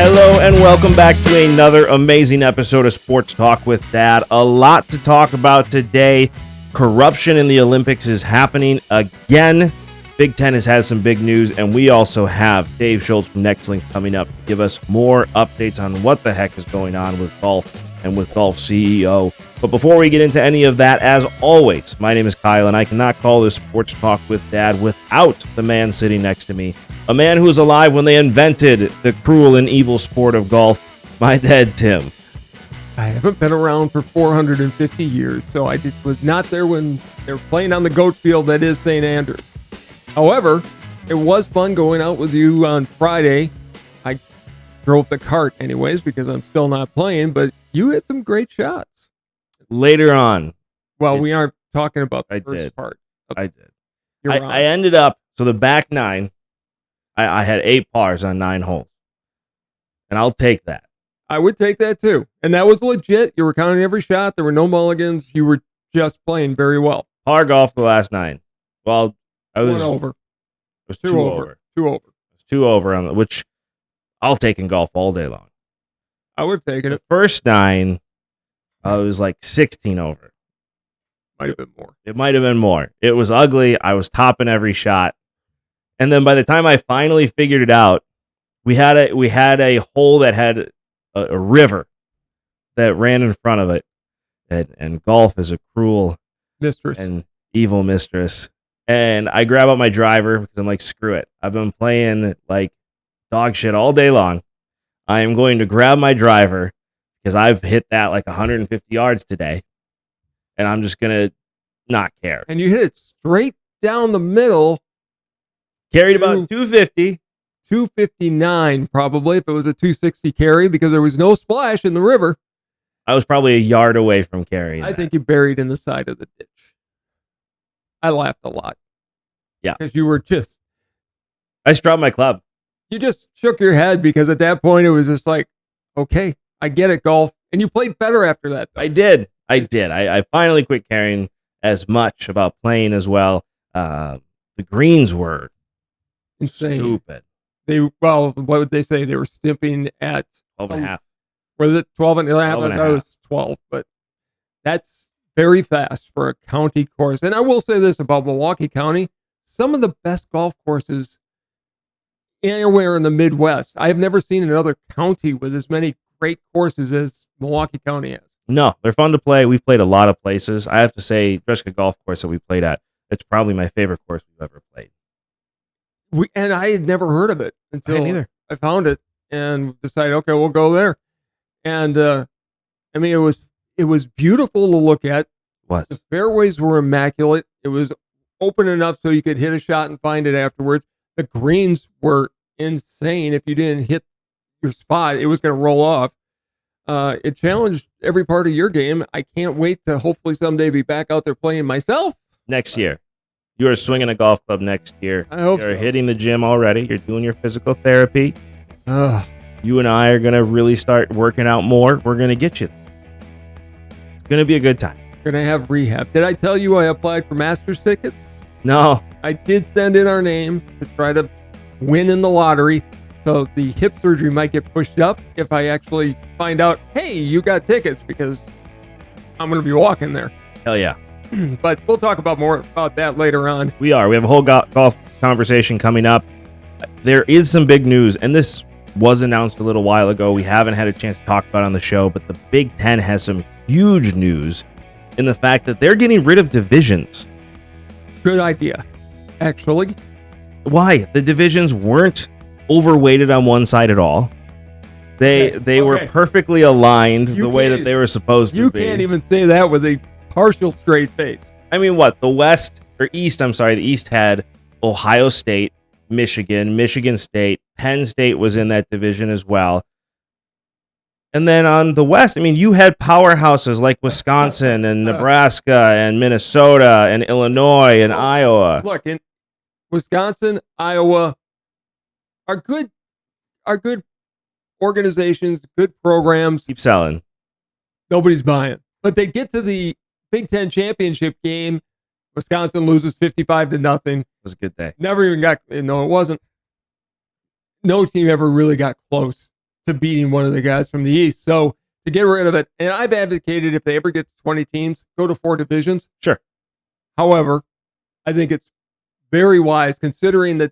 Hello and welcome back to another amazing episode of Sports Talk with Dad. A lot to talk about today. Corruption in the Olympics is happening again. Big Ten has had some big news, and we also have Dave Schultz from Nextlinks coming up to give us more updates on what the heck is going on with golf and with Golf CEO. But before we get into any of that, as always, my name is Kyle, and I cannot call this Sports Talk with Dad without the man sitting next to me. A man who was alive when they invented the cruel and evil sport of golf, my dad, Tim. I haven't been around for 450 years, so I was not there when they were playing on the goat field that is St. Andrews. However, it was fun going out with you on Friday. I drove the cart anyways because I'm still not playing, but you hit some great shots. Later on. Well, we aren't talking about the first part. I did. I ended up, so the back nine, I had 8 pars on 9 holes. And I'll take that. I would take that too. And that was legit. You were counting every shot. There were no mulligans. You were just playing very well. Par golf the last 9. Well, I was 1 over. It was 2 over. 2 over. It was 2 over, on which I'll take in golf all day long. I would have taken it. The first 9, I was like 16 over. Might have been more. It might have been more. It was ugly. I was topping every shot. And then by the time I finally figured it out, we had a hole that had a river that ran in front of it. And golf is a cruel mistress and evil mistress. And I grab out my driver because I'm like, screw it. I've been playing like dog shit all day long. I am going to grab my driver because I've hit that like 150 yards today. And I'm just going to not care. And you hit it straight down the middle. Carried about 250. 259 probably if it was a 260 carry because there was no splash in the river. I was probably a yard away from carrying. I think you buried in the side of the ditch. I laughed a lot. Yeah. Because you were just... I dropped my club. You just shook your head because at that point it was just like, okay, I get it, golf. And you played better after that. Though. I did. I finally quit caring as much about playing as well. The greens were insane. Stupid. What would they say? They were stimping at 12 and a half. Was it 12 and a half? I thought it was 12, but that's very fast for a county course. And I will say this about Milwaukee County. Some of the best golf courses anywhere in the Midwest. I have never seen another county with as many great courses as Milwaukee County has. No, they're fun to play. We've played a lot of places. I have to say, Dreska Golf Course that we played at, it's probably my favorite course we've ever played. And I had never heard of it until I found it and decided, okay, we'll go there. And I mean, it was beautiful to look at. What? The fairways were immaculate. It was open enough so you could hit a shot and find it afterwards. The greens were insane. If you didn't hit your spot, it was going to roll off. It challenged every part of your game. I can't wait to hopefully someday be back out there playing myself. Next year. You are swinging a golf club next year. I hope You're hitting the gym already. You're doing your physical therapy. You and I are going to really start working out more. We're going to get you. It's going to be a good time. We're going to have rehab. Did I tell you I applied for Masters tickets? No. I did send in our name to try to win in the lottery. So the hip surgery might get pushed up if I actually find out, hey, you got tickets, because I'm going to be walking there. Hell yeah. But we'll talk about more about that later on. We have a whole golf conversation coming up. There is some big news, and this was announced a little while ago. We haven't had a chance to talk about it on the show, but the Big Ten has some huge news in the fact that they're getting rid of divisions. Good idea, actually. Why? The divisions weren't overweighted on one side at all. They were perfectly aligned the way that they were supposed to be. You can't even say that with a partial straight face. I mean, what? The East had Ohio State, Michigan State, Penn State was in that division as well. And then on the West, I mean, you had powerhouses like Wisconsin and Nebraska and Minnesota and Illinois and Iowa. Look, in Wisconsin, Iowa are good organizations, good programs. Keep selling. Nobody's buying. But they get to the Big Ten championship game. Wisconsin loses 55-0. It was a good day. Never even got, no, it wasn't. No team ever really got close to beating one of the guys from the East. So to get rid of it, and I've advocated if they ever get to 20 teams, go to 4 divisions. Sure. However, I think it's very wise considering that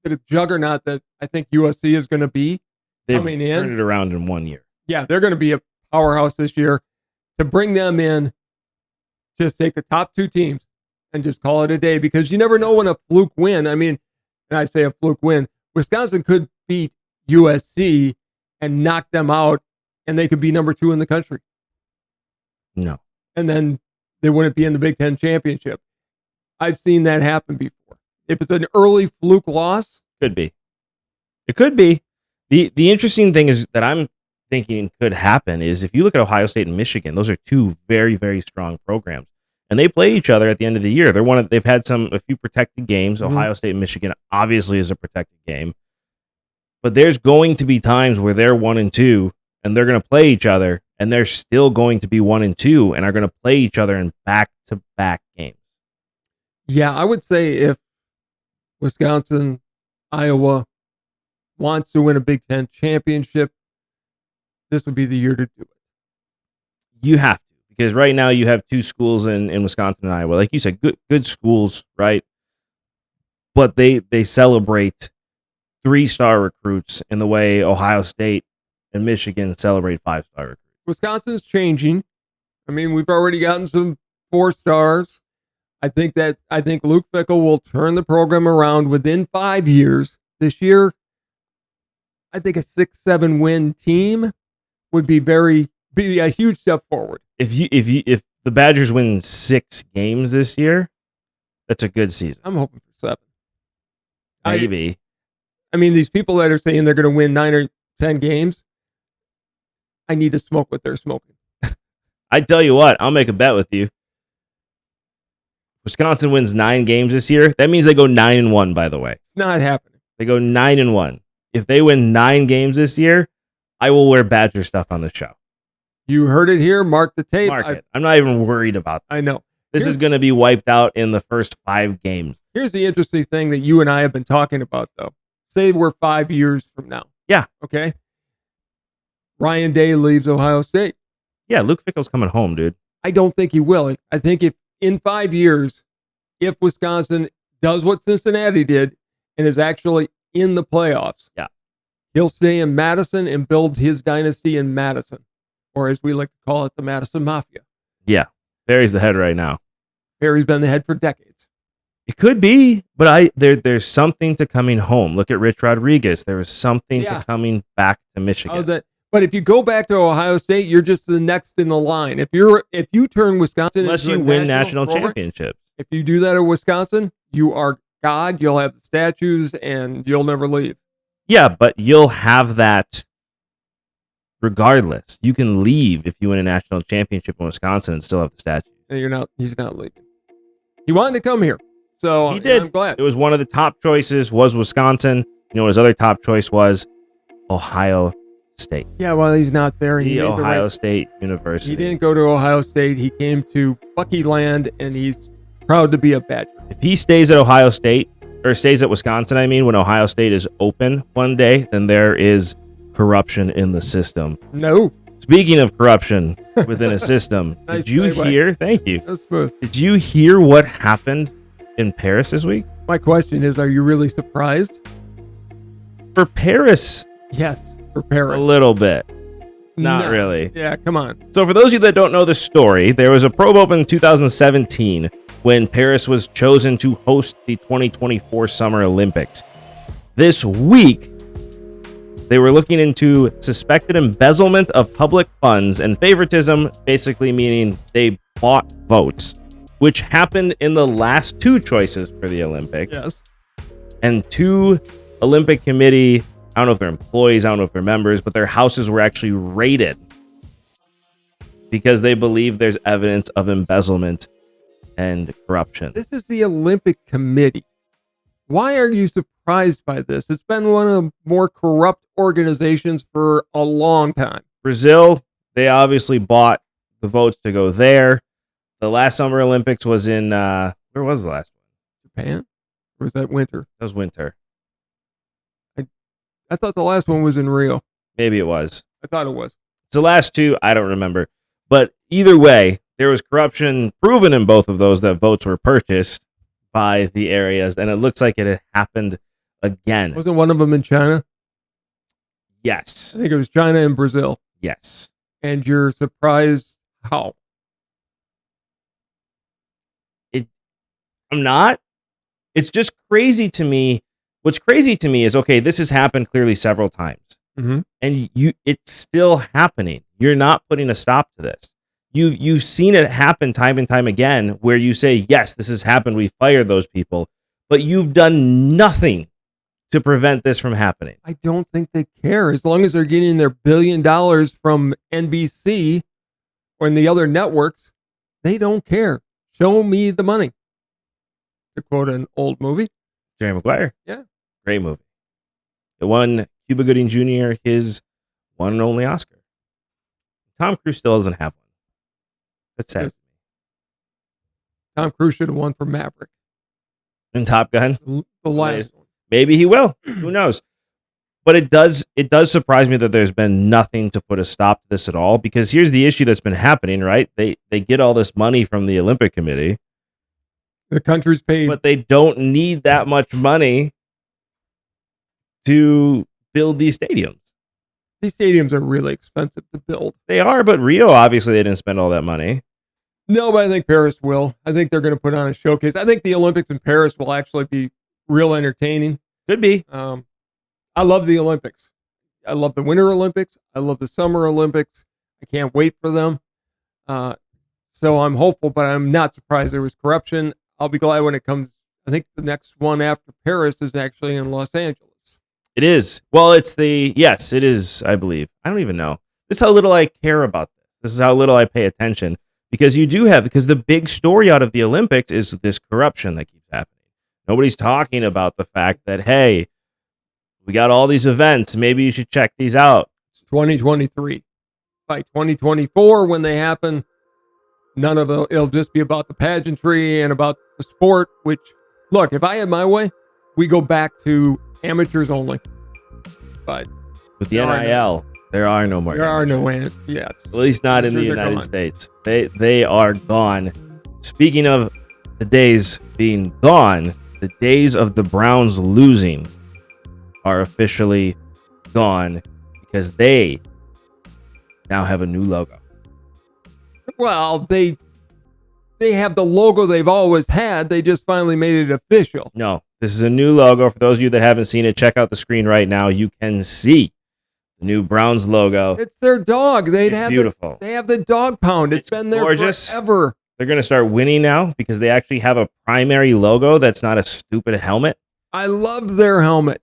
the juggernaut that I think USC is going to be coming in. Turned it around in 1 year. Yeah, they're going to be a powerhouse this year. To bring them in, just take the top 2 teams and just call it a day, because you never know when a fluke win. I mean, and I say a fluke win, Wisconsin could beat USC and knock them out, and they could be number 2 in the country. No. And then they wouldn't be in the Big Ten championship. I've seen that happen before. If it's an early fluke loss, could be. It could be. The interesting thing is that I'm thinking could happen is if you look at Ohio State and Michigan, those are 2 very, very strong programs, and they play each other at the end of the year. They've had a few protected games. Ohio State and Michigan obviously is a protected game, but there's going to be times where they're 1 and 2, and they're going to play each other, and they're still going to be 1 and 2, and are going to play each other in back-to-back games. Yeah, I would say if Wisconsin, Iowa wants to win a Big Ten championship, this would be the year to do it. You have to, because right now you have 2 schools in Wisconsin and Iowa. Like you said, good schools, right? But they celebrate 3-star recruits in the way Ohio State and Michigan celebrate 5-star recruits. Wisconsin's changing. I mean, we've already gotten some 4 stars. I think Luke Fickell will turn the program around within 5 years. This year, I think a 6-7 win team would be a huge step forward. If the Badgers win 6 games this year, that's a good season. I'm hoping for 7. Maybe. I mean, these people that are saying they're going to win 9 or 10 games, I need to smoke what they're smoking. I tell you what, I'll make a bet with you. Wisconsin wins 9 games this year. That means they go 9-1, by the way. It's not happening. They go 9-1. If they win 9 games this year, I will wear Badger stuff on the show. You heard it here. Mark the tape. Mark it. I'm not even worried about this. I know. This is going to be wiped out in the first 5 games. Here's the interesting thing that you and I have been talking about, though. Say we're 5 years from now. Yeah. Okay. Ryan Day leaves Ohio State. Yeah, Luke Fickell's coming home, dude. I don't think he will. I think if in 5 years, if Wisconsin does what Cincinnati did and is actually in the playoffs, yeah, he'll stay in Madison and build his dynasty in Madison, or as we like to call it, the Madison Mafia. Yeah, Barry's the head right now. Barry's been the head for decades. It could be, but there's something to coming home. Look at Rich Rodriguez. There was something to coming back to Michigan. But if you go back to Ohio State, you're just the next in the line. If you turn Wisconsin unless you win national championships. If you do that at Wisconsin, you are God. You'll have the statues and you'll never leave. Yeah, but you'll have that regardless. You can leave if you win a national championship in Wisconsin and still have the statues. And he's not leaving. He wanted to come here. So he did. I'm glad. It was one of the top choices was Wisconsin. You know what his other top choice was? Ohio State. Yeah, well, he's not there. The Ohio State University. He didn't go to Ohio State. He came to Bucky Land, and he's proud to be a Badger. If he stays at Ohio State, or stays at Wisconsin, when Ohio State is open one day, then there is corruption in the system. No. Speaking of corruption within a system, Nice did you segue. hear? Thank you. That's good. Did you hear what happened in Paris this week? My question is, are you really surprised? For Paris, yes, for Paris. a little bit. Not No. really. Yeah, come on. So for those of you that don't know the story, there was a probe open in 2017 when Paris was chosen to host the 2024 Summer Olympics. This week, they were looking into suspected embezzlement of public funds and favoritism, basically meaning they bought votes, which happened in the last 2 choices for the Olympics. Yes. And 2 Olympic Committee, I don't know if they're employees, I don't know if they're members, but their houses were actually raided because they believe there's evidence of embezzlement and corruption. This is the Olympic Committee. Why are you surprised by this? It's been one of the more corrupt organizations for a long time. Brazil, they obviously bought the votes to go there. The last Summer Olympics was in, where was the last one? Japan? Or was that winter? That was winter. I thought the last one was in Rio. Maybe it was. I thought it was. It's the last two. I don't remember. But either way, there was corruption proven in both of those that votes were purchased by the areas, and it looks like it had happened again. Wasn't one of them in China? Yes. I think it was China and Brazil. Yes. And you're surprised how? I'm not. It's just crazy to me. What's crazy to me is, okay, this has happened clearly several times. Mm-hmm. And it's still happening. You're not putting a stop to this. You've seen it happen time and time again where you say, yes, this has happened. We fired those people. But you've done nothing to prevent this from happening. I don't think they care. As long as they're getting their $1 billion from NBC and the other networks, they don't care. Show me the money. To quote an old movie. Jerry Maguire. Yeah. Great movie. It won Cuba Gooding Jr. his one and only Oscar. Tom Cruise still doesn't have one. That's sad. Tom Cruise should have won for Maverick. And Top Gun. The last one. Maybe he will. Who knows? But it does surprise me that there's been nothing to put a stop to this at all, because here's the issue that's been happening, right? They get all this money from the Olympic Committee. The country's paid. But they don't need that much money to build these stadiums. These stadiums are really expensive to build. They are, but Rio, obviously, they didn't spend all that money. No, but I think Paris will. I think they're going to put on a showcase. I think the Olympics in Paris will actually be real entertaining. Could be. I love the Olympics. I love the Winter Olympics. I love the Summer Olympics. I can't wait for them. So I'm hopeful, but I'm not surprised there was corruption. I'll be glad when it comes. I think the next one after Paris is actually in Los Angeles. It is. Well, yes, it is, I believe. I don't even know. This is how little I care about this. This is how little I pay attention, because the big story out of the Olympics is this corruption that keeps happening. Nobody's talking about the fact that, hey, we got all these events. Maybe you should check these out. It's 2023. By 2024, when they happen, none of it'll just be about the pageantry and about the sport, which, look, if I had my way, we go back to amateurs only. But with the NIL, there are no more. There are no, yes. At least not in the United States. They are gone. Speaking of the days being gone, the days of the Browns losing are officially gone, because they now have a new logo. Well, they have the logo they've always had. They just finally made it official. No, this is a new logo. For those of you that haven't seen it, check out the screen right now. You can see the new Browns logo. It's their dog. It's beautiful. They have the dog pound. It's been there gorgeous. Forever. They're going to start winning now because they actually have a primary logo that's not a stupid helmet. I love their helmet.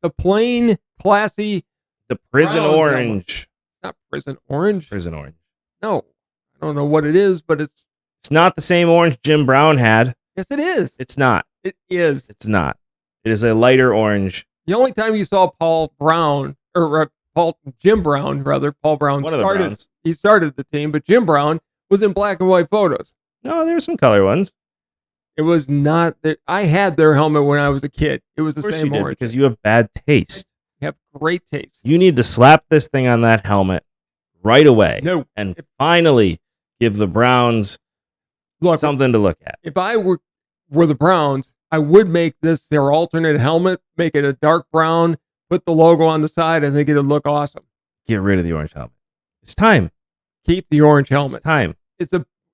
The plain, classy. The prison Browns orange. Helmet. Not prison orange. Prison orange. No. I don't know what it is, but it's not the same orange Jim Brown had. Yes, it is. It's not. It is. It's not. It is a lighter orange. The only time you saw Paul Brown, or Jim Brown, rather, Paul Brown he started the team, but Jim Brown was in black and white photos. No, there were some color ones. It was not. I had their helmet when I was a kid. It was the same orange. Because you have bad taste. You have great taste. You need to slap this thing on that helmet right away. No. And finally give the Browns something to look at. If I were the Browns, I would make this their alternate helmet, make it a dark brown, put the logo on the side, and think it'd look awesome. Get rid of the orange helmet. It's time. Keep the orange helmet. It's time.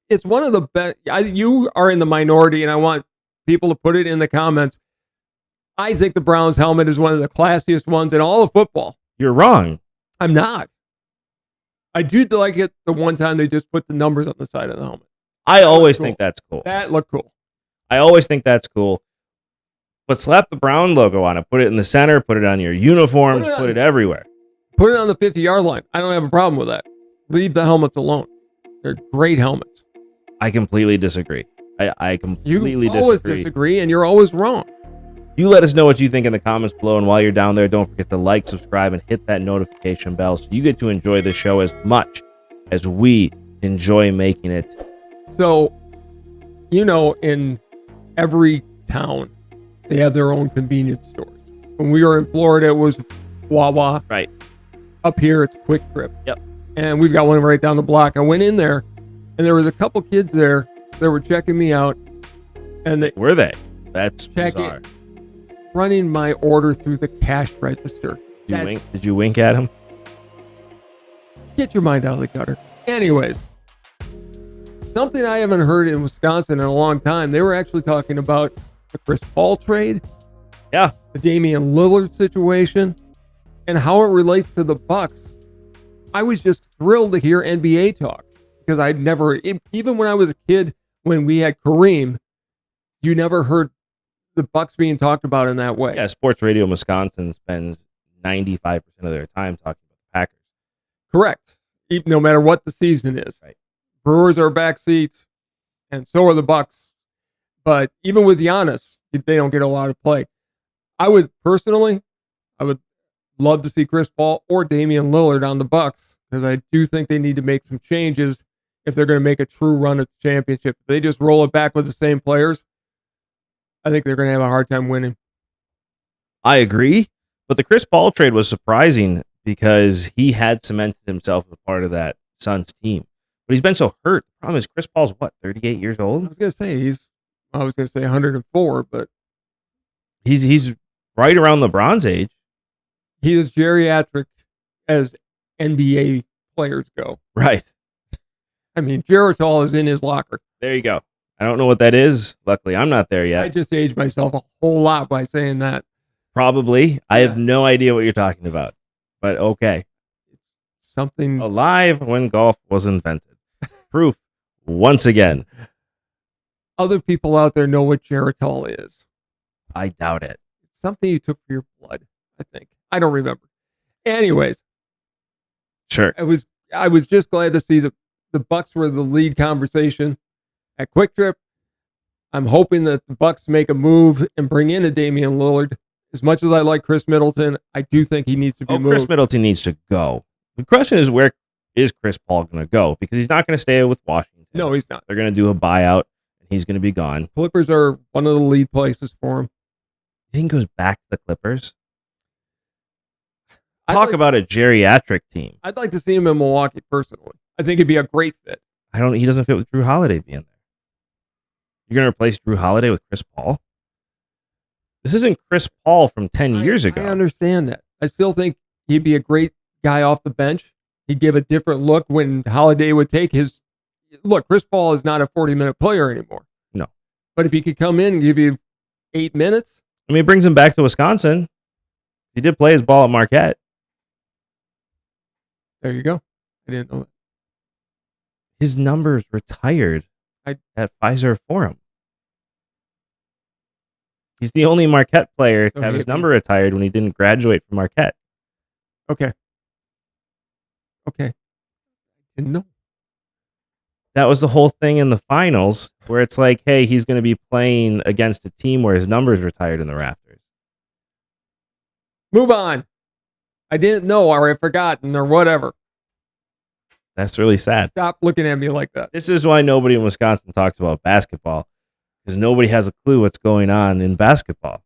It's one of the best. You are in the minority, and I want people to put it in the comments. I think the Browns helmet is one of the classiest ones in all of football. You're wrong. I'm not. I do like it the one time they just put the numbers on the side of the helmet. I always think that's cool. That looked cool. I always think that's cool. But slap the Brown logo on it. Put it in the center. Put it on your uniforms. Put it everywhere. Put it on the 50-yard line. I don't have a problem with that. Leave the helmets alone. They're great helmets. I completely disagree. I completely disagree. You always disagree, and you're always wrong. You let us know what you think in the comments below, and while you're down there, don't forget to like, subscribe, and hit that notification bell so you get to enjoy the show as much as we enjoy making it. So, in every town, they have their own convenience stores. When we were in Florida, it was Wawa. Right. up here, it's Quick Trip. Yep. And we've got one right down the block. I went in there, and there was a couple kids there that were checking me out. And they were they? That's bizarre. Running my order through the cash register. Did you wink at him? Get your mind out of the gutter. Anyways, something I haven't heard in Wisconsin in a long time. They were actually talking about the Chris Paul trade. Yeah. The Damian Lillard situation and how it relates to the Bucks. I was just thrilled to hear NBA talk because I'd never, even when I was a kid, when we had Kareem, you never heard the Bucks being talked about in that way. Yeah, Sports Radio Wisconsin spends 95% of their time talking about the Packers. Correct. No matter what the season is. Right. Brewers are backseat, and so are the Bucks. But even with Giannis, they don't get a lot of play. I would love to see Chris Paul or Damian Lillard on the Bucks because I do think they need to make some changes if they're going to make a true run at the championship. If they just roll it back with the same players, I think they're going to have a hard time winning. I agree, but the Chris Paul trade was surprising because he had cemented himself as part of that Suns team. But he's been so hurt. The problem is Chris Paul's, 38 years old? I was going to say 104, but he's right around LeBron's age. He is geriatric as NBA players go. Right. I mean, Geritol is in his locker. There you go. I don't know what that is. Luckily, I'm not there yet. I just aged myself a whole lot by saying that. Probably. Yeah. I have no idea what you're talking about. But okay. Something alive when golf was invented. Proof once again. Other people out there know what Geritol is. I doubt it. It's something you took for your blood, I think. I don't remember. Anyways. Sure. I was just glad to see the Bucks were the lead conversation at Quick Trip. I'm hoping that the Bucks make a move and bring in a Damian Lillard. As much as I like Chris Middleton, I do think he needs to be moved. Chris Middleton needs to go. The question is, where is Chris Paul going to go? Because he's not going to stay with Washington. No, he's not. They're going to do a buyout, and he's going to be gone. Clippers are one of the lead places for him. You think he goes back to the Clippers? Talk about a geriatric team. I'd like to see him in Milwaukee, personally. I think it'd be a great fit. He doesn't fit with Drew Holiday being there. You're going to replace Drew Holiday with Chris Paul? This isn't Chris Paul from 10 years ago. I understand that. I still think he'd be a great guy off the bench. He'd give a different look when Holiday would take his... Look, Chris Paul is not a 40-minute player anymore. No. But if he could come in and give you 8 minutes... I mean, it brings him back to Wisconsin. He did play his ball at Marquette. There you go. I didn't know that. His numbers retired at Pfizer Forum. He's the only Marquette player to have his number retired when he didn't graduate from Marquette. Okay. Didn't know. That was the whole thing in the finals, where it's like, hey, he's going to be playing against a team where his number's retired in the rafters. Move on. I didn't know, or I've forgotten, or whatever. That's really sad. Stop looking at me like that. This is why nobody in Wisconsin talks about basketball, because nobody has a clue what's going on in basketball.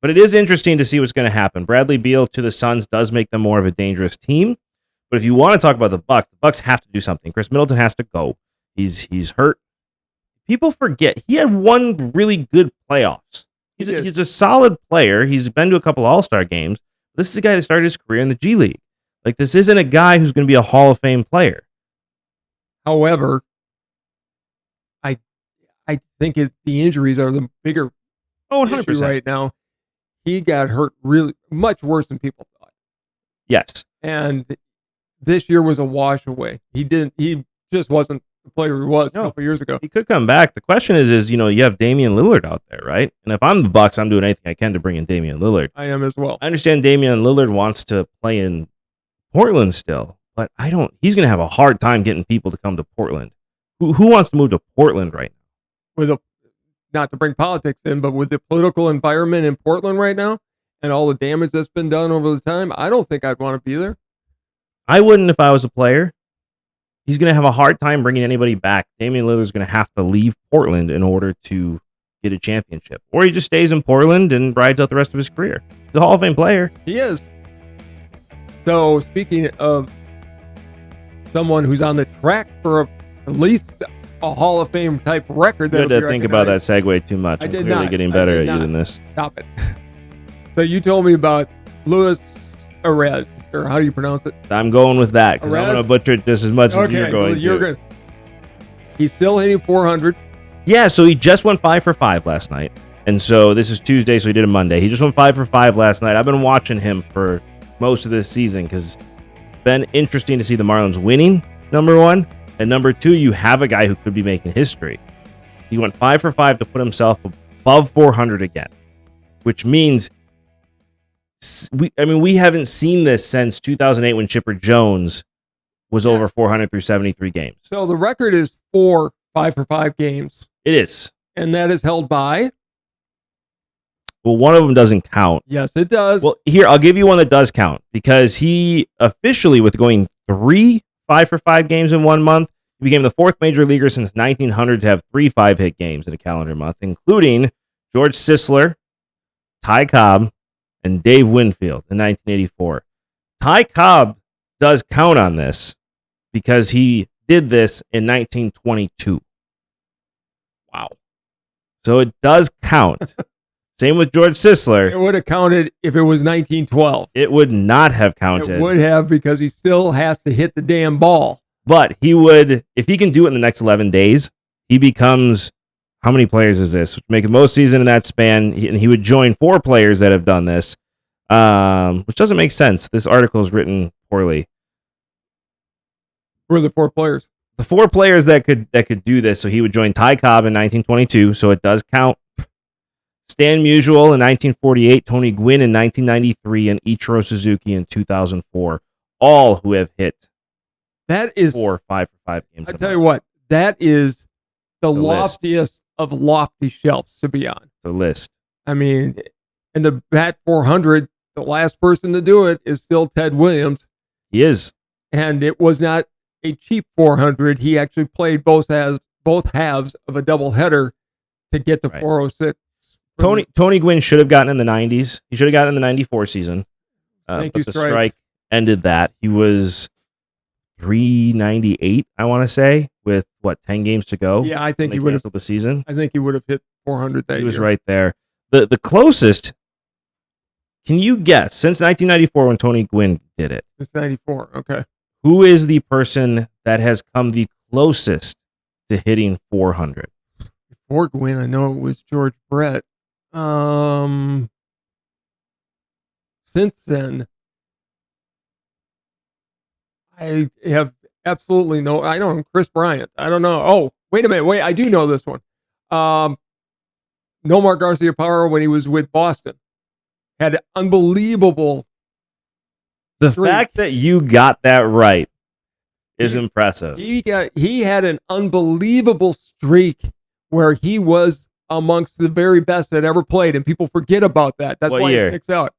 But it is interesting to see what's going to happen. Bradley Beal to the Suns does make them more of a dangerous team. But if you want to talk about the Bucks have to do something. Chris Middleton has to go. He's hurt. People forget he had one really good playoffs. He's a solid player. He's been to a couple All-Star games. This is a guy that started his career in the G League. Like, this isn't a guy who's going to be a Hall of Fame player. However, I think the injuries are the bigger 100% issue right now. He got hurt really much worse than people thought. Yes. And this year was a wash away. He just wasn't the player he was a couple years ago. He could come back. The question is, you have Damian Lillard out there, right? And if I'm the Bucks, I'm doing anything I can to bring in Damian Lillard. I am as well. I understand Damian Lillard wants to play in Portland still, but he's going to have a hard time getting people to come to Portland. Who wants to move to Portland right now? Not to bring politics in, but with the political environment in Portland right now and all the damage that's been done over the time, I don't think I'd want to be there. I wouldn't if I was a player. He's going to have a hard time bringing anybody back. Damian Lillard's going to have to leave Portland in order to get a championship. Or he just stays in Portland and rides out the rest of his career. He's a Hall of Fame player. He is. So speaking of someone who's on the track for at least a Hall of Fame type record, you had to think about that segue too much. I'm clearly getting better at you than this. Stop it. So you told me about Luis Arez, or how do you pronounce it? I'm going with that because I'm going to butcher it just as much as you're going to. He's still hitting 400. Yeah, so he just went 5 for 5 last night. And so this is Tuesday, so he did it Monday. He just went 5 for 5 last night. I've been watching him for most of this season because it's been interesting to see the Marlins winning, number one. And number two, you have a guy who could be making history. He went 5 for 5 to put himself above 400 again, which means we haven't seen this since 2008 when Chipper Jones was over 400 through 73 games. So the record is 4 5 for 5 games. It is. And that is held by? Well, one of them doesn't count. Yes, it does. Well, here, I'll give you one that does count because he officially, with going 3 5 for 5 games in 1 month, he became the fourth major leaguer since 1900 to have 3 5-hit games in a calendar month, including George Sisler, Ty Cobb, and Dave Winfield in 1984. Ty Cobb does count on this because he did this in 1922. Wow. So it does count. Same with George Sisler. It would have counted if it was 1912. It would not have counted. It would have because he still has to hit the damn ball. But he would, if he can do it in the next 11 days, he becomes, how many players is this? Make it most season in that span, and he would join 4 players that have done this, which doesn't make sense. This article is written poorly. Who are the 4 players? The 4 players that could do this, so he would join Ty Cobb in 1922, so it does count. Stan Musial in 1948, Tony Gwynn in 1993, and Ichiro Suzuki in 2004, all who have hit that is 4 5 for 5 games. I tell you what, that is the loftiest of lofty shelves to be on. The list. I mean, in the bat 400, the last person to do it is still Ted Williams. He is. And it was not a cheap 400. He actually played both halves of a doubleheader to get to 406. Tony Gwynn should have gotten in the 90s. He should have gotten in the 94 season. But the strike ended that. He was 398, I want to say, with 10 games to go. Yeah, I think he would have the season. I think he would have hit 400 that year. He was right there. The closest. Can you guess since 1994 when Tony Gwynn did it? It's 94. Okay. Who is the person that has come the closest to hitting 400? Before Gwynn, I know it was George Brett. Since then, I have absolutely I don't know. Chris Bryant. I don't know. Oh, wait a minute. I do know this one. Nomar Garcia-Parra, when he was with Boston, had unbelievable. The fact that you got that right is impressive. He had an unbelievable streak where he was amongst the very best that ever played, and people forget about that. That's why he sticks out.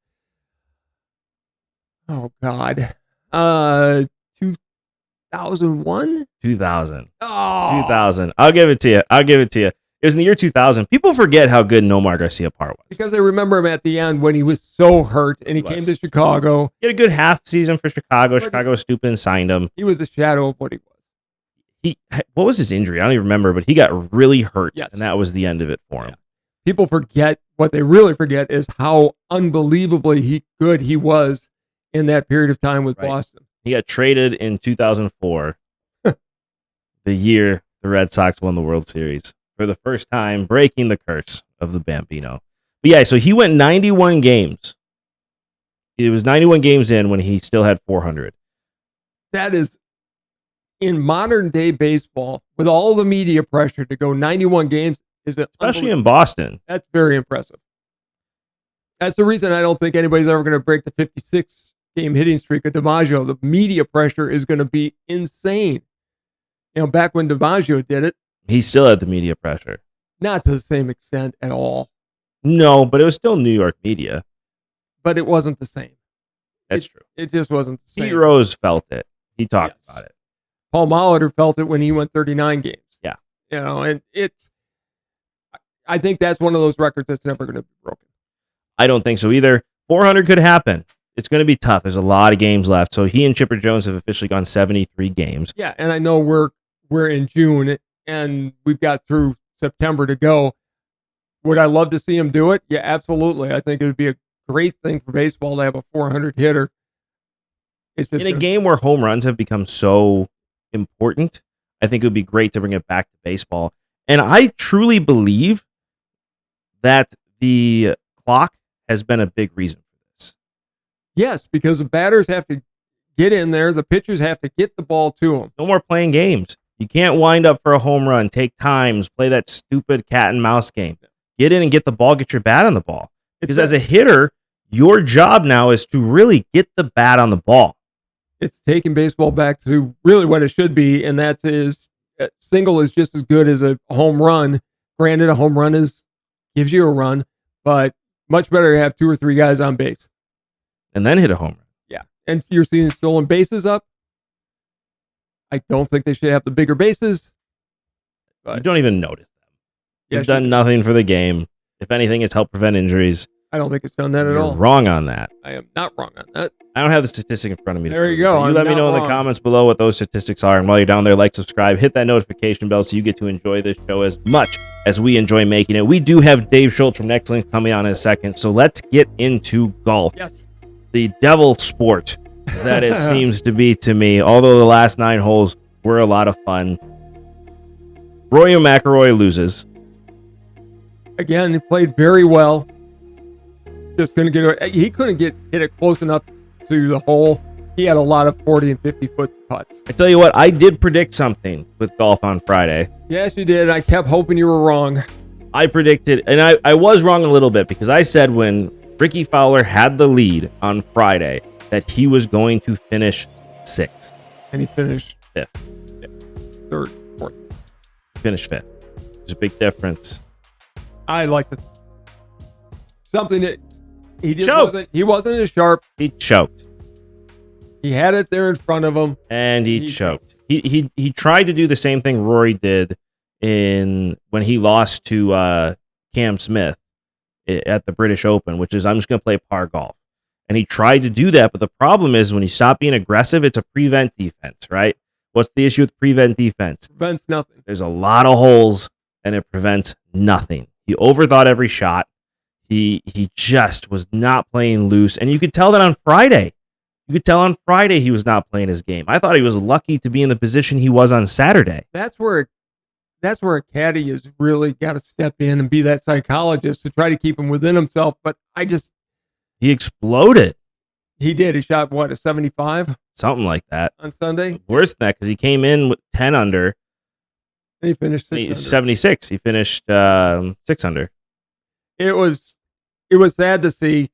Oh God. 2001? 2000. Oh. 2000. I'll give it to you. It was in the year 2000. People forget how good Nomar Garcia-Parra was. Because I remember him at the end when he was so hurt and he came to Chicago. He had a good half season for Chicago. Chicago was stupid and signed him. He was a shadow of what he was. What was his injury? I don't even remember, but he got really hurt, and that was the end of it for him. People forget, what they really forget is how unbelievably good he was in that period of time with Boston. He got traded in 2004, the year the Red Sox won the World Series for the first time, breaking the curse of the Bambino. But yeah, so he went 91 games. It was 91 games in when he still had 400. That is, in modern day baseball, with all the media pressure, to go 91 games is especially in Boston. That's very impressive. That's the reason I don't think anybody's ever going to break the 56 game hitting streak of DiMaggio. The media pressure is going to be insane. You know, back when DiMaggio did it, he still had the media pressure. Not to the same extent at all. No, but it was still New York media. But it wasn't the same. That's true. It just wasn't the same. Pete Rose felt it. He talked about it. Paul Molitor felt it when he went 39 games. Yeah. You know, and I think that's one of those records that's never going to be broken. I don't think so either. 400 could happen. it's going to be tough. There's a lot of games left. So he and Chipper Jones have officially gone 73 games. Yeah, and I know we're in June and we've got through September to go. Would I love to see him do it? Yeah, absolutely. I think it would be a great thing for baseball to have a 400 hitter. It's just in a game where home runs have become so important, I think it would be great to bring it back to baseball. And I truly believe that the clock has been a big reason for this. Yes, because the batters have to get in there. The pitchers have to get the ball to them. No more playing games. You can't wind up for a home run, take times, play that stupid cat and mouse game. Get in and get the ball, get your bat on the ball. Because as a hitter, your job now is to really get the bat on the ball. It's taking baseball back to really what it should be, and that is a single is just as good as a home run. Granted, a home run gives you a run, but much better to have 2 or 3 guys on base. And then hit a home run. Yeah. And you're seeing stolen bases up. I don't think they should have the bigger bases. But you don't even notice them. It's done nothing for the game. If anything, it's helped prevent injuries. I don't think it's done that at all. You're wrong on that. I am not wrong on that. I don't have the statistic in front of me. There you go. You let me know in the comments below what those statistics are. And while you're down there, like, subscribe, hit that notification bell so you get to enjoy this show as much as we enjoy making it. We do have Dave Schultz from Next Link coming on in a second. So let's get into golf. Yes. The devil sport that it seems to be to me, although the last 9 holes were a lot of fun. Rory McIlroy loses. Again, he played very well. Just couldn't he couldn't hit it close enough to the hole. He had a lot of 40 and 50-foot putts. I tell you what, I did predict something with golf on Friday. Yes, you did. I kept hoping you were wrong. I predicted, and I was wrong a little bit, because I said when Ricky Fowler had the lead on Friday that he was going to finish 6th. And he finished 5th. 3rd, 4th. He finished 5th. There's a big difference. I like something that he just choked. wasn't as sharp. He choked. He had it there in front of him. And he choked. He tried to do the same thing Rory did when he lost to Cam Smith at the British Open, which is, I'm just going to play par golf. And he tried to do that, but the problem is when you stop being aggressive, it's a prevent defense, right? What's the issue with prevent defense? Prevents nothing. There's a lot of holes, and it prevents nothing. He overthought every shot. He just was not playing loose, and you could tell that on Friday. You could tell on Friday he was not playing his game. I thought he was lucky to be in the position he was on Saturday. That's where a caddy has really got to step in and be that psychologist to try to keep him within himself. But he exploded. He did. He shot what, a 75? Something like that. On Sunday? Worse than that, because he came in with 10 under. And he finished 6 under. 76. He finished 6 under. It was sad to see,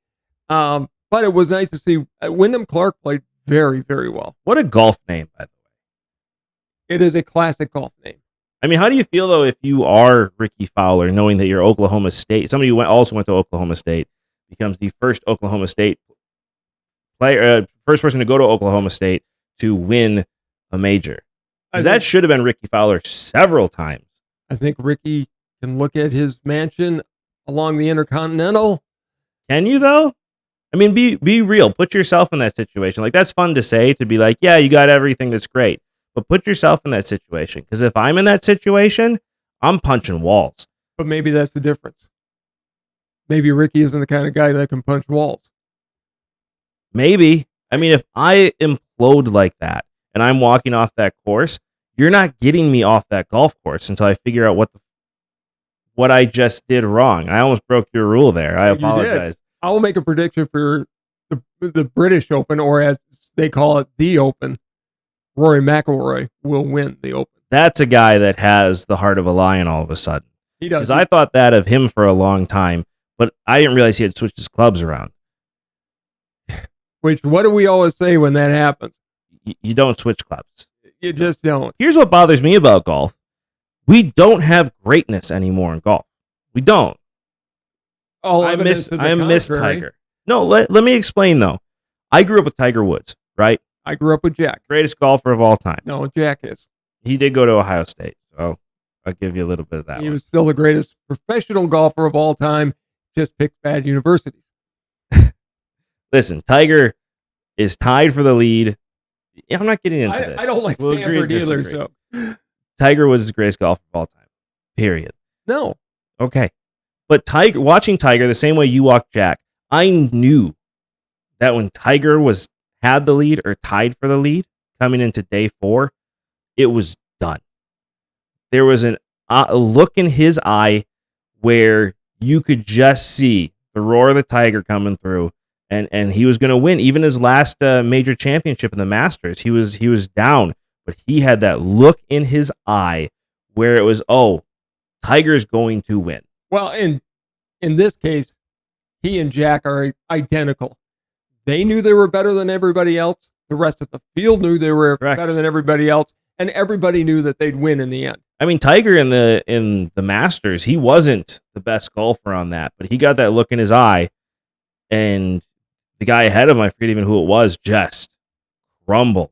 but it was nice to see. Wyndham Clark played very, very well. What a golf name, by the way. It is a classic golf name. I mean, how do you feel, though, if you are Ricky Fowler, knowing that you're Oklahoma State, somebody who also went to Oklahoma State, becomes the first Oklahoma State player, first person to go to Oklahoma State to win a major? Because that should have been Ricky Fowler several times. I think Ricky can look at his mansion along the Intercontinental. Can you, though? I mean, be real. Put yourself in that situation. Like, that's fun to say, to be like, yeah, you got everything that's great. But put yourself in that situation. Because if I'm in that situation, I'm punching walls. But maybe that's the difference. Maybe Ricky isn't the kind of guy that can punch walls. Maybe. I mean, if I implode like that and I'm walking off that course, you're not getting me off that golf course until I figure out what I just did wrong. I almost broke your rule there. I apologize. I will make a prediction for the British Open, or as they call it, the Open. Rory McIlroy will win the Open. That's a guy that has the heart of a lion all of a sudden. He does. Because I thought that of him for a long time, but I didn't realize he had switched his clubs around. Which, what do we always say when that happens? You don't switch clubs. You just don't. Here's what bothers me about golf. We don't have greatness anymore in golf. We don't. I miss Tiger. No, let me explain, though. I grew up with Tiger Woods, right? I grew up with Jack. Greatest golfer of all time. No, Jack is. He did go to Ohio State, so I'll give you a little bit of that. He was still the greatest professional golfer of all time, just picked bad universities. Listen, Tiger is tied for the lead. I'm not getting into this. I don't like Stanford either. So Tiger was the greatest golfer of all time. Period. No. Okay. But watching Tiger the same way you watch Jack, I knew that when Tiger had the lead or tied for the lead coming into day 4, it was done. There was a look in his eye where you could just see the roar of the Tiger coming through, and he was going to win. Even his last major championship in the Masters, he was down, but he had that look in his eye where it was, oh, Tiger's going to win. Well, in this case, he and Jack are identical. They knew they were better than everybody else. The rest of the field knew they were better than everybody else, and everybody knew that they'd win in the end. I mean, Tiger in the Masters, he wasn't the best golfer on that, but he got that look in his eye, and the guy ahead of him, I forget even who it was, just crumbled.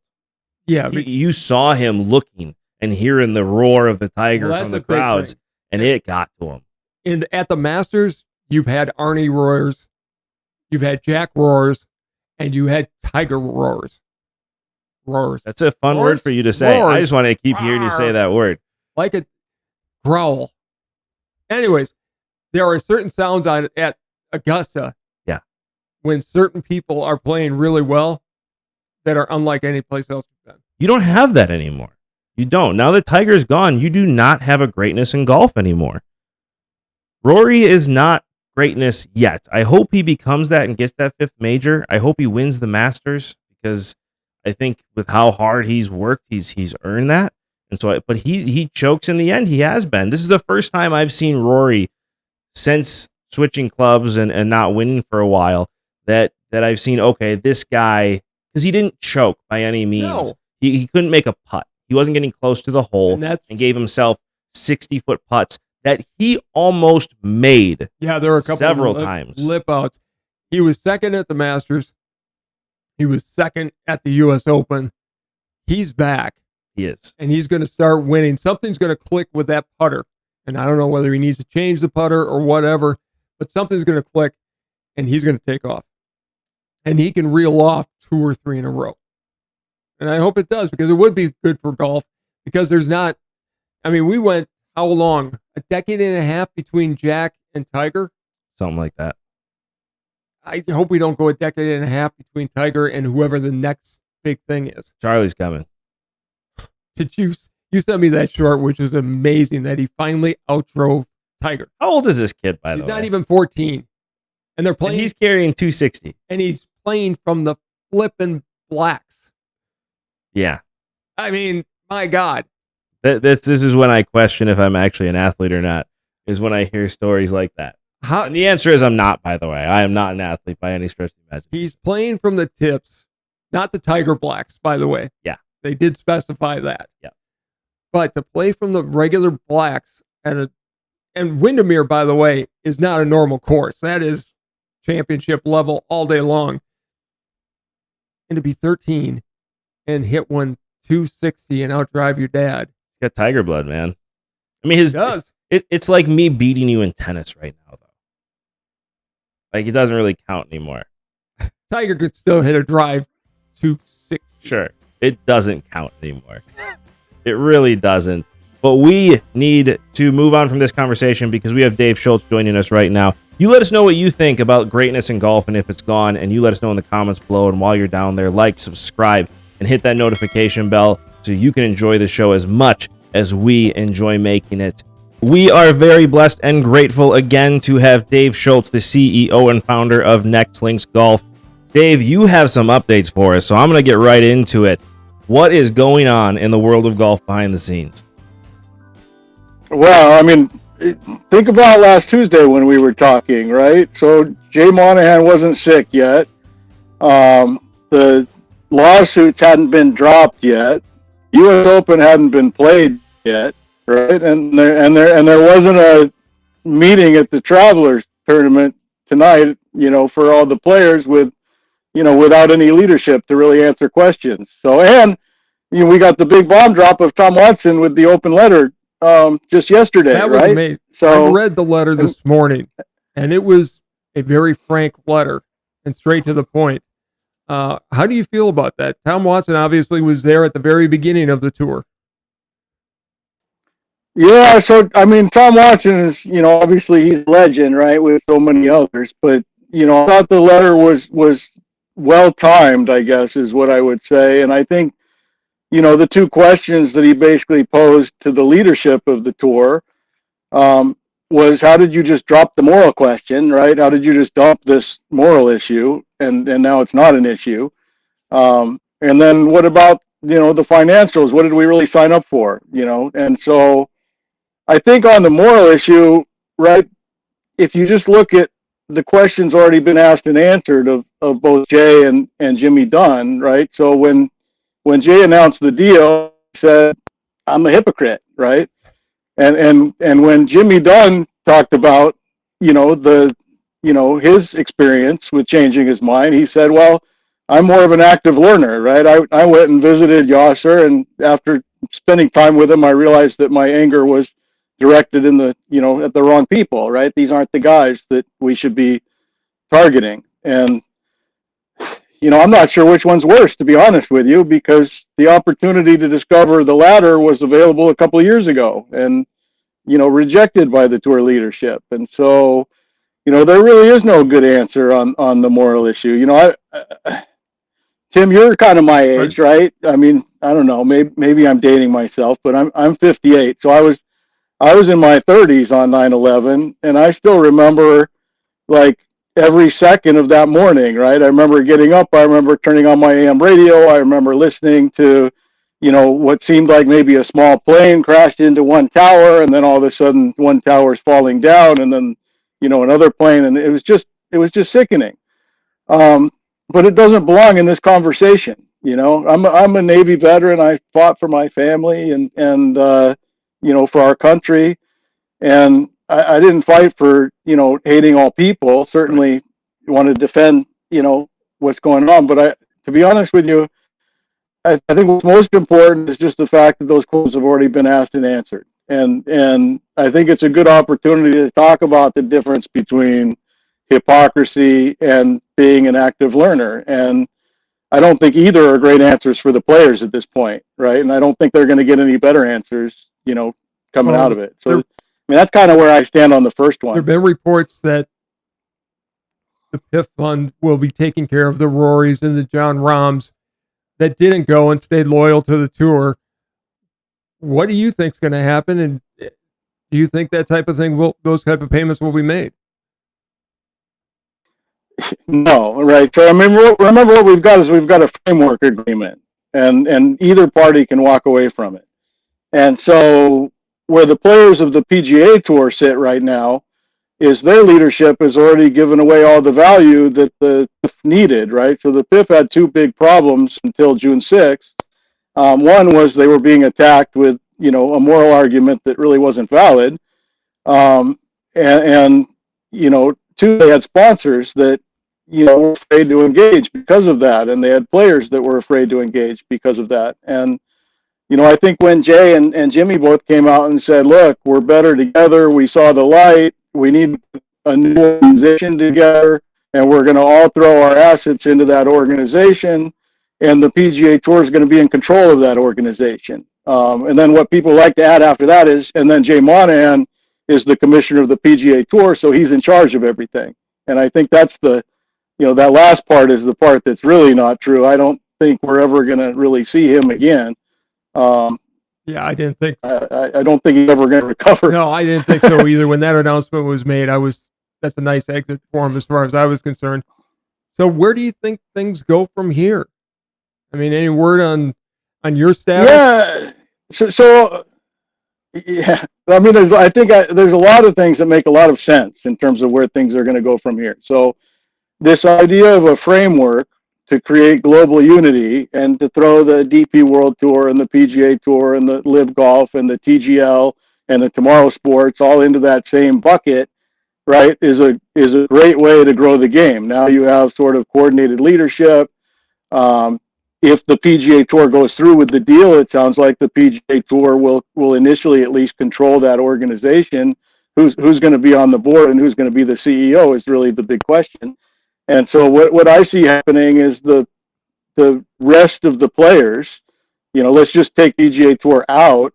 Yeah, you saw him looking and hearing the roar of the Tiger from the crowds, and it got to him. And at the Masters, you've had Arnie roars, you've had Jack roars, and you had Tiger roars. Roars. That's a fun word for you to say. Roars. I just want to keep hearing you say that word. Like a growl. Anyways, there are certain sounds at Augusta. Yeah. When certain people are playing really well that are unlike any place else you've been. You don't have that anymore. You don't. Now that Tiger's gone, you do not have a greatness in golf anymore. Rory is not greatness yet. I hope he becomes that and gets that 5th major. I hope he wins the Masters, because I think with how hard he's worked, he's earned that. And so, but he chokes in the end. He has been. This is the first time I've seen Rory since switching clubs and not winning for a while that I've seen, okay, this guy, because he didn't choke by any means. No. He couldn't make a putt. He wasn't getting close to the hole and gave himself 60-foot putts that he almost made. Yeah, there were a couple several times. Lip outs. He was second at the Masters. He was second at the U.S. Open. He's back. He is. And he's going to start winning. Something's going to click with that putter. And I don't know whether he needs to change the putter or whatever, but something's going to click, and he's going to take off. And he can reel off 2 or 3 in a row. And I hope it does, because it would be good for golf, because there's not, I mean, we went, how long? A decade and a half between Jack and Tiger? Something like that. I hope we don't go a decade and a half between Tiger and whoever the next big thing is. Charlie's coming. Did you sent me that short, which was amazing, that he finally outdrove Tiger. How old is this kid, by the way? He's not even 14. And they're playing. And he's carrying 260. And he's playing from the flippin' blacks. Yeah. I mean, my God. This is when I question if I'm actually an athlete or not, is when I hear stories like that. And the answer is I'm not, by the way. I am not an athlete by any stretch of the imagination. He's playing from the tips, not the Tiger blacks, by the way. Yeah. They did specify that. Yeah. But to play from the regular blacks and Windermere, by the way, is not a normal course. That is championship level all day long. And to be 13 and hit one 260 and outdrive your dad. He's got Tiger blood, man. I mean, he does. It's like me beating you in tennis right now, though. Like, it doesn't really count anymore. Tiger could still hit a drive 260. Sure. It doesn't count anymore. It really doesn't. But we need to move on from this conversation, because we have Dave Schultz joining us right now. You let us know what you think about greatness in golf and if it's gone, and you let us know in the comments below. And while you're down there, like, subscribe, and hit that notification bell so you can enjoy the show as much as we enjoy making it. We are very blessed and grateful again to have Dave Schultz, the CEO and founder of Next Links Golf. Dave, you have some updates for us, so I'm going to get right into it. What is going on in the world of golf behind the scenes? Well, I mean, think about last Tuesday when we were talking, right? So Jay Monahan wasn't sick yet. The lawsuits hadn't been dropped yet. U.S. Open hadn't been played yet, right? And there wasn't a meeting at the Travelers tournament tonight, for all the players without any leadership to really answer questions. So, and we got the big bomb drop of Tom Watson with the open letter just yesterday. That was right? amazing. So I read the letter this morning, and it was a very frank letter. and straight to the point. How do you feel about that? Tom Watson obviously was there at the very beginning of the tour. Yeah, so I mean, Tom Watson is, obviously he's a legend, right, with so many others. But I thought the letter was well timed, I guess, is what I would say. And I think, the two questions that he basically posed to the leadership of the tour was, how did you just drop the moral question, right? How did you just dump this moral issue, and now it's not an issue? And then what about the financials? What did we really sign up for? And so I think on the moral issue, right, if you just look at the questions already been asked and answered of both Jay and Jimmy Dunn, right? So when Jay announced the deal, he said, I'm a hypocrite, right? And when Jimmy Dunn talked about, the his experience with changing his mind, he said, well, I'm more of an active learner, right? I went and visited Yasser, and after spending time with him, I realized that my anger was directed in the, at the wrong people, right? These aren't the guys that we should be targeting. And, I'm not sure which one's worse, to be honest with you, because the opportunity to discover the latter was available a couple of years ago and, rejected by the tour leadership. And so, there really is no good answer on the moral issue. Tim, you're kind of my age, right? I mean, I don't know, maybe I'm dating myself, but I'm 58. So I was in my 30s on 9/11, and I still remember like every second of that morning, right? I remember getting up, I remember turning on my AM radio, I remember listening to, what seemed like maybe a small plane crashed into one tower, and then all of a sudden one tower is falling down, and then, another plane, and it was just sickening. But it doesn't belong in this conversation. I'm a Navy veteran. I fought for my family and for our country, and I didn't fight for hating all people. Certainly want to defend what's going on. But to be honest with you, I think what's most important is just the fact that those questions have already been asked and answered. And I think it's a good opportunity to talk about the difference between hypocrisy and being an active learner. And I don't think either are great answers for the players at this point, right? And I don't think they're going to get any better answers, coming out of it. So, I mean, that's kind of where I stand on the first one. There have been reports that the PIF fund will be taking care of the Rorys and the John Rahms that didn't go and stayed loyal to the tour. What do you think is going to happen? And do you think that type of thing those type of payments will be made? No, right. So I mean, remember what we've got is we've got a framework agreement, and either party can walk away from it. And so where the players of the PGA Tour sit right now is their leadership has already given away all the value that the PIF needed, right? So the PIF had two big problems until June 6th. One was they were being attacked with, a moral argument that really wasn't valid. And two, they had sponsors that, were afraid to engage because of that. And they had players that were afraid to engage because of that. And, I think when Jay and Jimmy both came out and said, look, we're better together. We saw the light. We need a new organization together, and we're going to all throw our assets into that organization. And the PGA Tour is going to be in control of that organization. And then what people like to add after that is, and then Jay Monahan is the commissioner of the PGA Tour, so he's in charge of everything. And I think that's that last part is the part that's really not true. I don't think we're ever going to really see him again. Yeah, I didn't think. I don't think he's ever going to recover. No, I didn't think so either. When that announcement was made, that's a nice exit for him as far as I was concerned. So where do you think things go from here? I mean, any word on your status? Yeah. So yeah. I mean, there's a lot of things that make a lot of sense in terms of where things are going to go from here. So this idea of a framework to create global unity and to throw the DP World Tour and the PGA Tour and the Live Golf and the TGL and the Tomorrow Sports all into that same bucket, right, is a great way to grow the game. Now you have sort of coordinated leadership. If the PGA Tour goes through with the deal, it sounds like the PGA Tour will initially at least control that organization. Who's going to be on the board and who's going to be the CEO is really the big question. And so what I see happening is the rest of the players, let's just take PGA Tour out.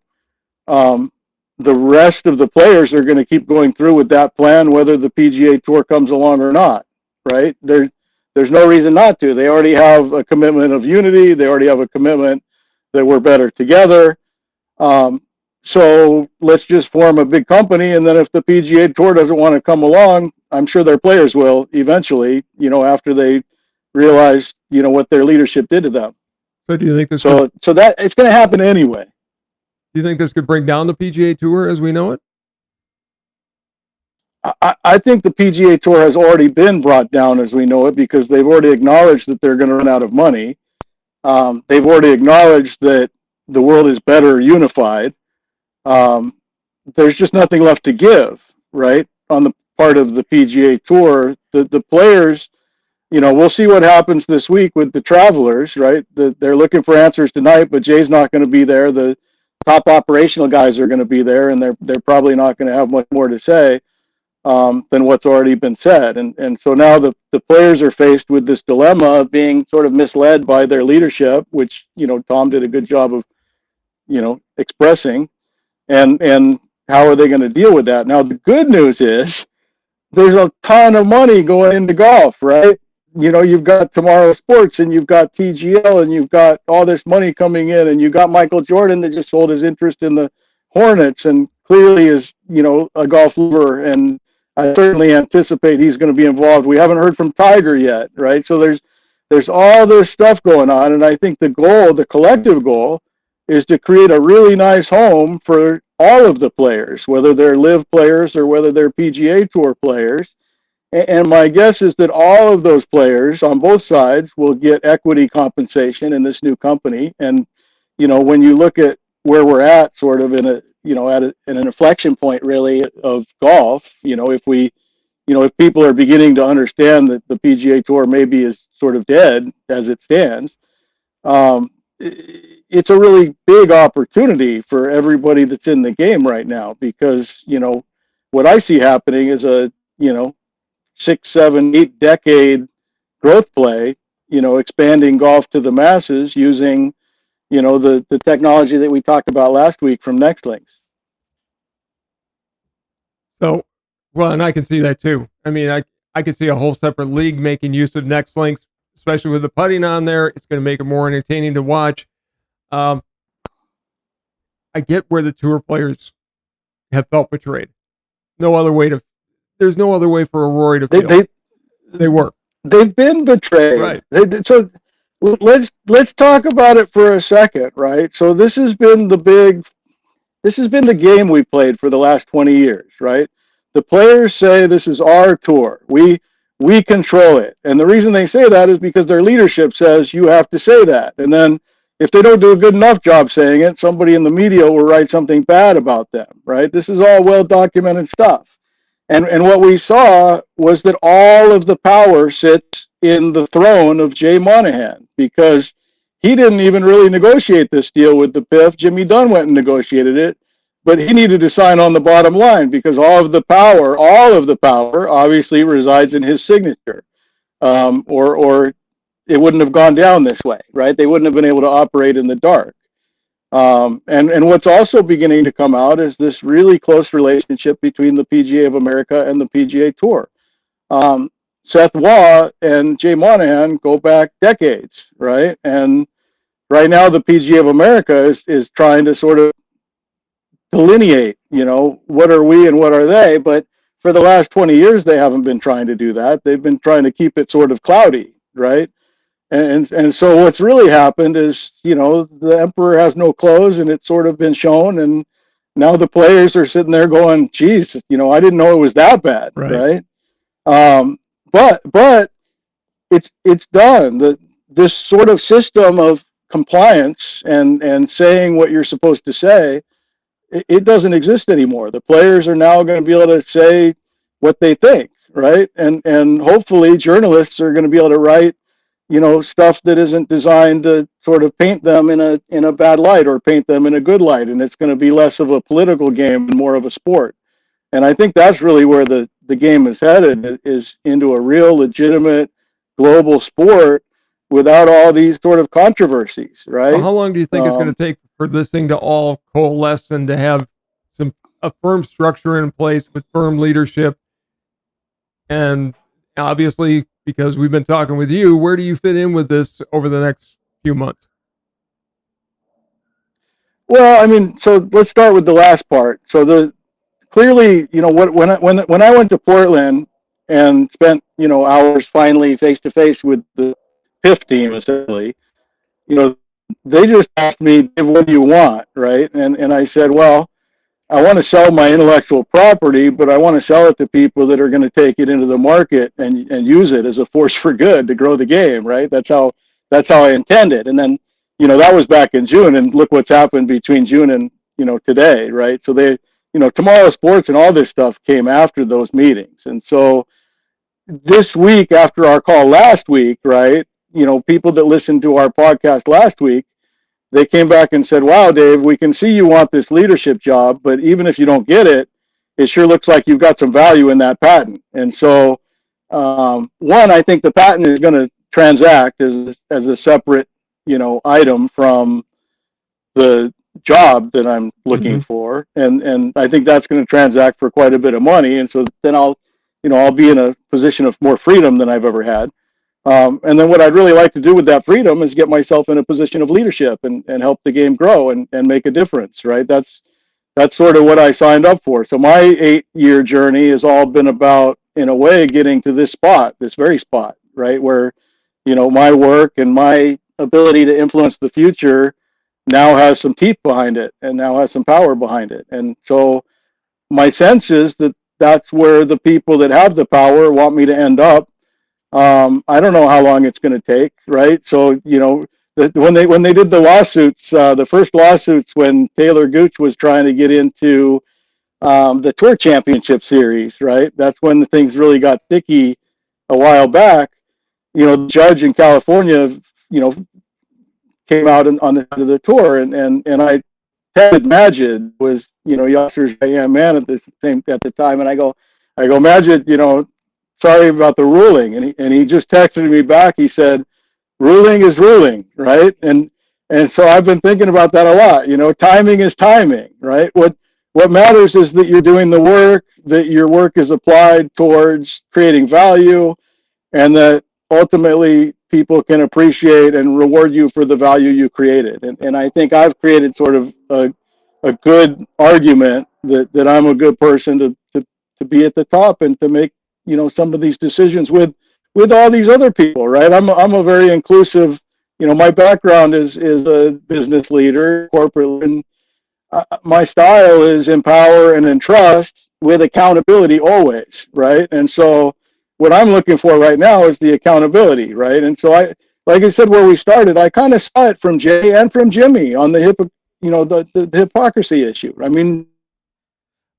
The rest of the players are going to keep going through with that plan, whether the PGA Tour comes along or not, right? There's no reason not to. They already have a commitment of unity. They already have a commitment that we're better together. So let's just form a big company, and then if the PGA Tour doesn't want to come along, I'm sure their players will eventually, after they realize, what their leadership did to them. So do you think this? So that it's going to happen anyway. Do you think this could bring down the PGA Tour as we know it? I think the PGA Tour has already been brought down as we know it because they've already acknowledged that they're going to run out of money. They've already acknowledged that the world is better unified. There's just nothing left to give, right? On the part of the PGA Tour, the players, we'll see what happens this week with the Travelers, right? They're looking for answers tonight, but Jay's not going to be there. The top operational guys are going to be there, and they're probably not going to have much more to say than what's already been said. And so now the players are faced with this dilemma of being sort of misled by their leadership, which, Tom did a good job of, expressing. And how are they going to deal with that? Now, the good news is there's a ton of money going into golf, right? You've got Tomorrow Sports and you've got TGL and you've got all this money coming in, and you've got Michael Jordan that just sold his interest in the Hornets and clearly is, a golf lover. And I certainly anticipate he's going to be involved. We haven't heard from Tiger yet, right? So there's all this stuff going on. And I think the collective goal is to create a really nice home for all of the players, whether they're live players or whether they're PGA Tour players. And my guess is that all of those players on both sides will get equity compensation in this new company. And, when you look at where we're at sort of in an inflection point really of golf, if people are beginning to understand that the PGA Tour maybe is sort of dead as it stands, it's a really big opportunity for everybody that's in the game right now because, what I see happening is a, 6, 7, 8 decade growth play, expanding golf to the masses using, the technology that we talked about last week from NextLinks. So, well, and I can see that too. I mean, I could see a whole separate league making use of NextLinks, especially with the putting on there. It's going to make it more entertaining to watch. I get where the tour players have felt betrayed. There's no other way for a Rory to feel. They were. They've been betrayed. Right. So let's talk about it for a second, right? So this has been the game we played for the last 20 years, right? The players say this is our tour. We control it. And the reason they say that is because their leadership says you have to say that. And then if they don't do a good enough job saying it, somebody in the media will write something bad about them, right? This is all well-documented stuff. And what we saw was that all of the power sits in the throne of Jay Monahan because he didn't even really negotiate this deal with the PIF. Jimmy Dunn went and negotiated it, but he needed to sign on the bottom line because all of the power obviously resides in his signature, or it wouldn't have gone down this way, right? They wouldn't have been able to operate in the dark. And what's also beginning to come out is this really close relationship between the PGA of America and the PGA Tour. Seth Waugh and Jay Monahan go back decades, right? And right now the PGA of America is trying to sort of delineate, what are we and what are they? But for the last 20 years, they haven't been trying to do that. They've been trying to keep it sort of cloudy, right? And so what's really happened is, the emperor has no clothes, and it's sort of been shown. And now the players are sitting there going, geez, I didn't know it was that bad. Right. But it's done. This sort of system of compliance and saying what you're supposed to say, it doesn't exist anymore. The players are now going to be able to say what they think. Right. And hopefully journalists are going to be able to write, stuff that isn't designed to sort of paint them in a bad light or paint them in a good light. And it's going to be less of a political game and more of a sport. And I think that's really where the game is headed, is into a real legitimate global sport without all these sort of controversies, right? Well, how long do you think it's going to take for this thing to all coalesce and to have a firm structure in place with firm leadership? And obviously, because we've been talking with you, where do you fit in with this over the next few months? Well, I mean, so let's start with the last part. So clearly, when I went to Portland and spent hours finally face to face with the PIF team, essentially, they just asked me, what do you want, right? And I said, well, I want to sell my intellectual property, but I want to sell it to people that are going to take it into the market and use it as a force for good to grow the game, right? That's how I intend it. And then, that was back in June, and look what's happened between June and today, right? So Tomorrow Sports and all this stuff came after those meetings, and so this week after our call last week, right? People that listened to our podcast last week, they came back and said, wow, Dave, we can see you want this leadership job, but even if you don't get it, it sure looks like you've got some value in that patent. And so, one, I think the patent is going to transact as a separate, item from the job that I'm looking for. And I think that's going to transact for quite a bit of money. And so then I'll be in a position of more freedom than I've ever had. And then what I'd really like to do with that freedom is get myself in a position of leadership and help the game grow and make a difference, right? That's sort of what I signed up for. So my 8-year journey has all been about, in a way, getting to this very spot, right? Where, my work and my ability to influence the future now has some teeth behind it and now has some power behind it. And so my sense is that that's where the people that have the power want me to end up. I don't know how long it's going to take, right? So, when they did the lawsuits, the first lawsuits when Taylor Gooch was trying to get into the Tour Championship Series, right? That's when the things really got sticky a while back. The judge in California, came out on the side of the tour, and I Ted Magid was, Yasser's man at the time, and I go, Magid, sorry about the ruling, and he just texted me back. He said, ruling is ruling, right? And so I've been thinking about that a lot. Timing is timing, right? What matters is that you're doing the work, that your work is applied towards creating value, and that ultimately people can appreciate and reward you for the value you created. And I think I've created sort of a good argument that I'm a good person to be at the top and to make, some of these decisions with all these other people, right? I'm a very inclusive, my background is a business leader, corporate, and my style is empower and entrust with accountability always, right? And so what I'm looking for right now is the accountability, right? And so like I said, where we started, I kind of saw it from Jay and from Jimmy on the hypocrisy issue. I mean,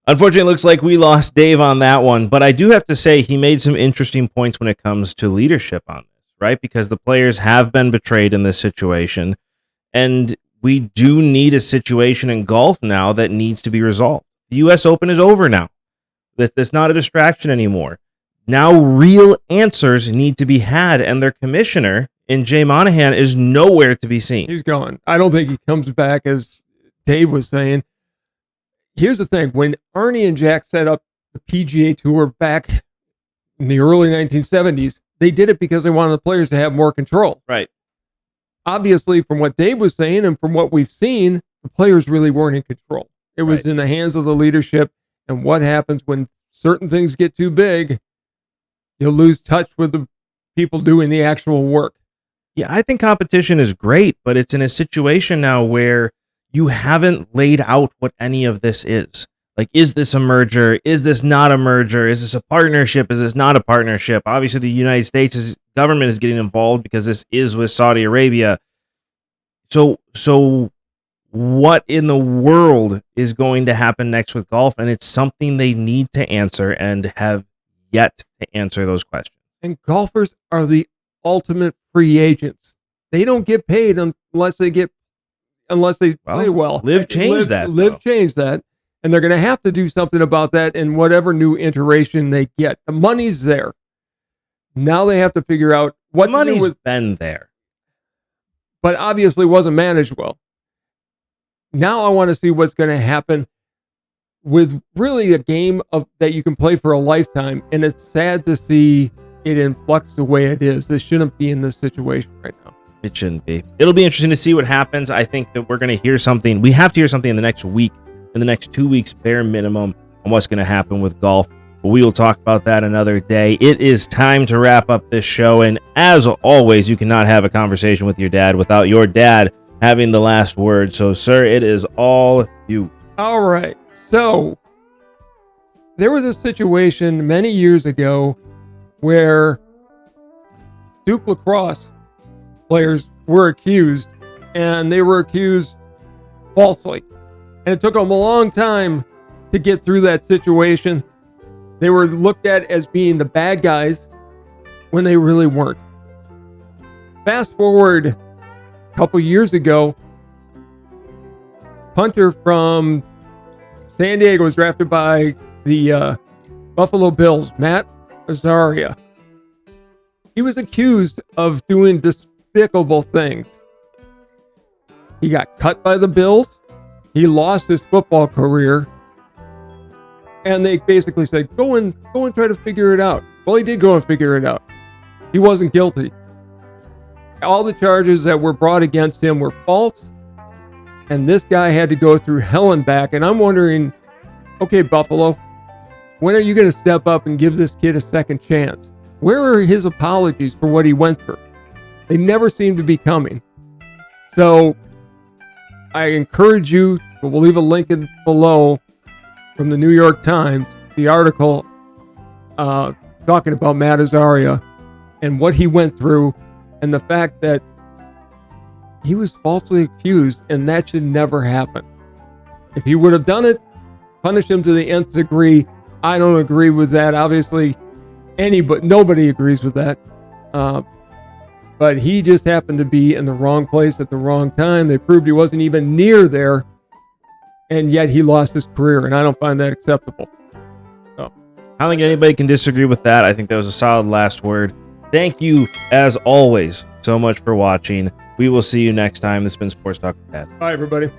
unfortunately, it looks like we lost Dave on that one, but I do have to say he made some interesting points when it comes to leadership on this, right? Because the players have been betrayed in this situation, and we do need a situation in golf now that needs to be resolved. The U.S. Open is over now. That's not a distraction anymore. Now real answers need to be had, and their commissioner in Jay Monahan is nowhere to be seen. He's gone. I don't think he comes back, as Dave was saying. Here's the thing. When Arnie and Jack set up the PGA Tour back in the early 1970s, they did it because they wanted the players to have more control. Right. Obviously, from what Dave was saying and from what we've seen, the players really weren't in control. It was in the hands of the leadership. And what happens when certain things get too big, you'll lose touch with the people doing the actual work. Yeah, I think competition is great, but it's in a situation now where you haven't laid out what any of this is. Like, is this a merger? Is this not a merger? Is this a partnership? Is this not a partnership? Obviously, the United States government is getting involved because this is with Saudi Arabia. So what in the world is going to happen next with golf? And it's something they need to answer and have yet to answer those questions. And golfers are the ultimate free agents. They don't get paid unless they play well. Live changed that. Live changed that. And they're going to have to do something about that in whatever new iteration they get. The money's there. Now they have to figure out what money's to do with, been there, but obviously wasn't managed well. Now I want to see what's going to happen with really a game that you can play for a lifetime, and it's sad to see it in flux the way it is. This shouldn't be in this situation right now. It shouldn't be. It'll be interesting to see what happens. I think that we're going to hear something. We have to hear something in the next week, in the next 2 weeks, bare minimum, on what's going to happen with golf. But we will talk about that another day. It is time to wrap up this show. And as always, you cannot have a conversation with your dad without your dad having the last word. So, sir, it is all you. All right. So there was a situation many years ago where Duke lacrosse players were accused, and they were accused falsely. And it took them a long time to get through that situation. They were looked at as being the bad guys when they really weren't. Fast forward a couple years ago, punter from San Diego was drafted by the Buffalo Bills, Matt Azaria. He was accused of doing despicable things. He got cut by the Bills. He lost his football career. And they basically said, go and try to figure it out. Well, he did go and figure it out. He wasn't guilty. All the charges that were brought against him were false. And this guy had to go through hell and back. And I'm wondering, okay, Buffalo, when are you going to step up and give this kid a second chance? Where are his apologies for what he went through? They never seem to be coming. So I encourage you, we'll leave a link below from the New York Times, the article talking about Matt Azaria and what he went through, and the fact that he was falsely accused, and that should never happen. If he would have done it, punish him to the nth degree. I don't agree with that. Obviously, nobody agrees with that. But he just happened to be in the wrong place at the wrong time. They proved he wasn't even near there, and yet he lost his career, and I don't find that acceptable. So, I don't think anybody can disagree with that. I think that was a solid last word. Thank you, as always, so much for watching. We will see you next time. This has been Sports Talk with Dad. Bye, everybody.